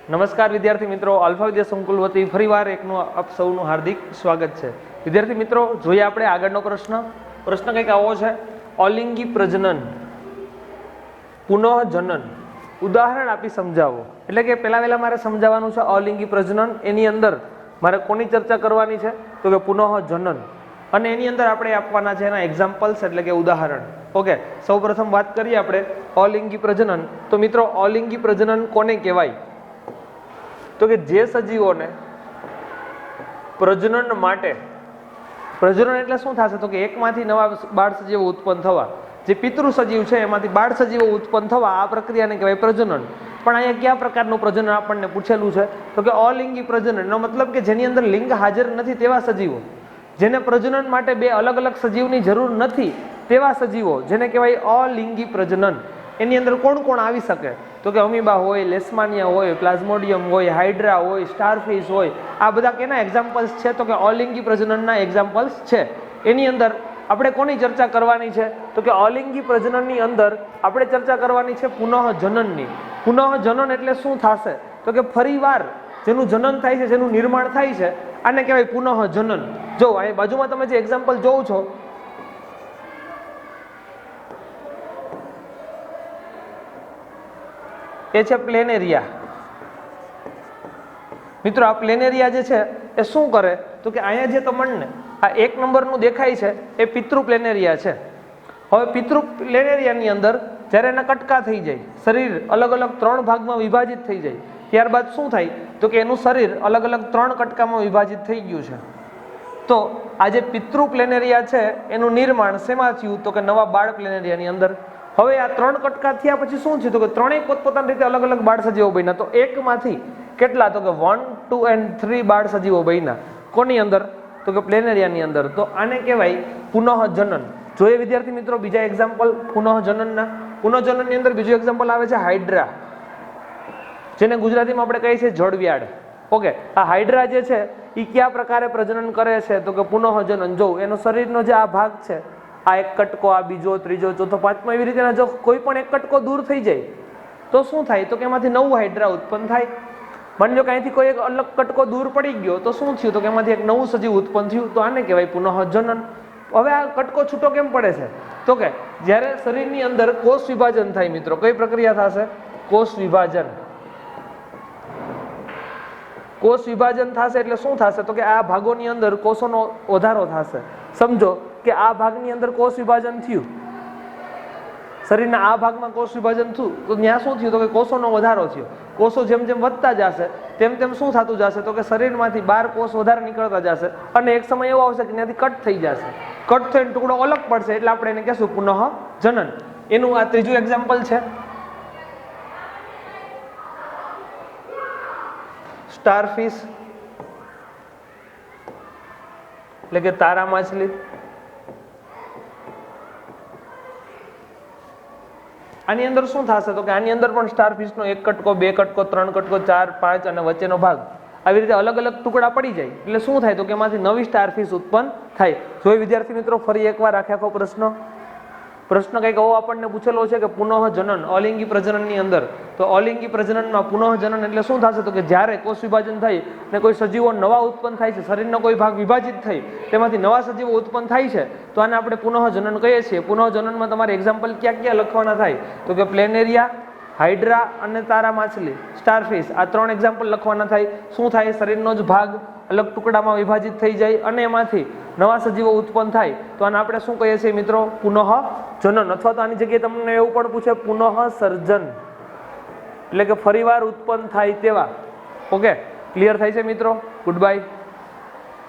નમસ્કાર વિદ્યાર્થી મિત્રો, આલ્ફા વિદ્યા સંકુલ વતી ફરીવાર એકનું આપ સૌનું હાર્દિક સ્વાગત છે. વિદ્યાર્થી મિત્રો, જોઈએ આપણે આગળનો પ્રશ્ન. પ્રશ્ન કંઈક આવો છે: અલિંગી પ્રજનન પુનઃજનન ઉદાહરણ આપી સમજાવો. એટલે કે પહેલા મારે સમજાવવાનું છે અલિંગી પ્રજનન, એની અંદર મારે કોની ચર્ચા કરવાની છે તો કે પુનઃજનન, અને એની અંદર આપણે આપવાના છે એના એક્ઝામ્પલ્સ એટલે કે ઉદાહરણ. ઓકે, સૌપ્રથમ વાત કરીએ આપણે અલિંગી પ્રજનન. તો મિત્રો, અલિંગી પ્રજનન કોને કહેવાય? તો કે જે સજીવોને પ્રજનન માટે, પ્રજનન એટલે શું થશે તો કે એકમાંથી નવા બાળ સજીવો ઉત્પન્ન થવા, જે પિતૃ સજીવ છે એમાંથી બાળ સજીવો ઉત્પન્ન થવા, આ પ્રક્રિયાને કહેવાય પ્રજનન. પણ અહીંયા કયા પ્રકારનું પ્રજનન આપણને પૂછેલું છે તો કે અલિંગી પ્રજનન. એનો મતલબ કે જેની અંદર લિંગ હાજર નથી તેવા સજીવો, જેને પ્રજનન માટે બે અલગ અલગ સજીવની જરૂર નથી તેવા સજીવો, જેને કહેવાય અલિંગી પ્રજનન. એની અંદર કોણ કોણ આવી શકે તો કે અમીબા હોય, લેશમાનિયા હોય, પ્લાઝ્મોડિયમ હોય, હાઇડ્રા હોય, સ્ટારફિશ હોય. આ બધા કેના એક્ઝામ્પલ્સ છે તો કે અલિંગી પ્રજનનના એક્ઝામ્પલ્સ છે. એની અંદર આપણે કોની ચર્ચા કરવાની છે તો કે અલિંગી પ્રજનનની અંદર આપણે ચર્ચા કરવાની છે પુનઃજનનની. પુનઃજનન એટલે શું થશે તો કે ફરીવાર જેનું જનન થાય છે, જેનું નિર્માણ થાય છે, આને કહેવાય પુનઃજનન. જો અહીં બાજુમાં તમે જે એક્ઝામ્પલ જોવો છો, એ છે પ્લેનેરિયા. મિત્રો, આ પ્લેનેરિયા જે છે એ શું કરે તો કે અહીંયા જે તમને આ 1 નંબરનું દેખાય છે એ પિતૃ પ્લેનેરિયા છે. હવે પિતૃ પ્લેનેરિયાની અંદર જ્યારે એના કટકા થઈ જાય, શરીર અલગ અલગ 3 ભાગમાં વિભાજિત થઈ જાય, ત્યારબાદ શું થાય તો કે એનું શરીર અલગ અલગ 3 કટકામાં વિભાજિત થઈ ગયું છે. તો આ જે પિતૃ પ્લેનેરિયા છે એનું નિર્માણ શેમાં થયું તો કે નવા બાળ પ્લેનેરિયાની અંદર. હવે આ 3 કટકા થયા પછી શું થયું તો કે ત્રણેય પોતપોતાની રીતે અલગ અલગ બાળ સજીવો બન્યા. તો એકમાંથી કેટલા તો કે 1, 2 and 3 બાળ સજીવો બન્યા. કોની અંદર તો કે પ્લેનેરિયાની અંદર. તો આને કહેવાય પુનઃજનન. જોઈએ વિદ્યાર્થી મિત્રો બીજા એક્ઝામ્પલ પુનઃજનનના. પુનઃજનનની અંદર બીજું એક્ઝામ્પલ આવે છે હાઇડ્રા, જેને ગુજરાતીમાં આપણે કહીએ છીએ જળવ્યાડ. ઓકે, આ હાઇડ્રા જે છે એ કયા પ્રકારે પ્રજનન કરે છે તો કે પુનઃજનન. જો એનો શરીરનો જે આ ભાગ છે, આ એક કટકો, આ બીજો, ત્રીજો, ચોથો, પાંચમો, એવી રીતે જો કોઈ પણ એક કટકો દૂર થઈ જાય તો શું થાય તો કે એમાંથી નવું હાઇડ્રા ઉત્પન્ન થાય. માની લો કે અહીંથી કોઈ એક અલગ કટકો દૂર પડી ગયો તો શું થયું તો કે એમાંથી એક નવું સજીવ ઉત્પન્ન થયું. તો આને કહેવાય પુનઃજનન. હવે આ કટકો છૂટો કેમ પડે છે તો કે જ્યારે શરીરની અંદર કોષ વિભાજન થાય મિત્રો, કઈ પ્રક્રિયા થશે? કોષ વિભાજન. કોષ વિભાજન થશે એટલે શું થશે તો કે આ ભાગોની અંદર કોષોનો વધારો થશે. સમજો કે આ ભાગની અંદર કોષ વિભાજન થયું, શરીરના આ ભાગમાં કોષ વિભાજન થયું, તો ત્યાં શું થયું તો કે કોષોનો વધારો થયો. કોષો જેમ જેમ વધતા જશે તેમ તેમ શું થતું જશે તો કે શરીરમાંથી 12 કોષ વધારે નીકળતા જશે, અને એક સમય એવો આવશે કે ત્યાંથી કટ થઈ જશે. કટ થઈને ટુકડો અલગ પડશે એટલે આપણે એને કહેશું પુનઃજનન. એનું આ ત્રીજું એક્ઝામ્પલ છે સ્ટારફિશ, એટલે કે તારા માછલી. આની અંદર શું થશે તો કે આની અંદર પણ સ્ટારફિશનો 1 કટકો, 2 કટકો, 3 કટકો, 4, 5 અને વચ્ચેનો ભાગ, આવી રીતે અલગ અલગ ટુકડા પડી જાય. એટલે શું થાય તો કે એમાંથી નવી સ્ટારફિશ ઉત્પન્ન થાય. જોઈ વિદ્યાર્થી મિત્રો ફરી એકવાર આખો પ્રશ્ન કંઈક આવો આપણને પૂછેલો છે કે પુનઃજનન અલિંગી પ્રજનનની અંદર. તો અલિંગી પ્રજનનમાં પુનઃજનન એટલે શું થશે તો કે જ્યારે કોષ વિભાજન થઈ ને કોઈ સજીવો નવા ઉત્પન્ન થાય છે, શરીરનો કોઈ ભાગ વિભાજિત થઈ તેમાંથી નવા સજીવો ઉત્પન્ન થાય છે, તો આને આપણે પુનઃજનન કહીએ છીએ. પુનઃજનનમાં તમારે એક્ઝામ્પલ ક્યાં ક્યાં લખવાના થાય તો કે પ્લેનેરિયા, હાઇડ્રા અને તારા માછલી, સ્ટારફિશ, આ 3 એક્ઝામ્પલ લખવાના થાય. શું થાય? શરીરનો જ ભાગ અલગ ટુકડામાં વિભાજિત થઈ જાય અને એમાંથી નવા સજીવો ઉત્પન્ન થાય. તો આને આપણે શું કહીએ છીએ મિત્રો? પુનઃજનન. અથવા તો આની જગ્યાએ તમને એવું પણ પૂછે પુનઃસર્જન, એટલે કે ફરીવાર ઉત્પન્ન થાય તેવા. ઓકે, ક્લિયર થાય છે મિત્રો? Good bye.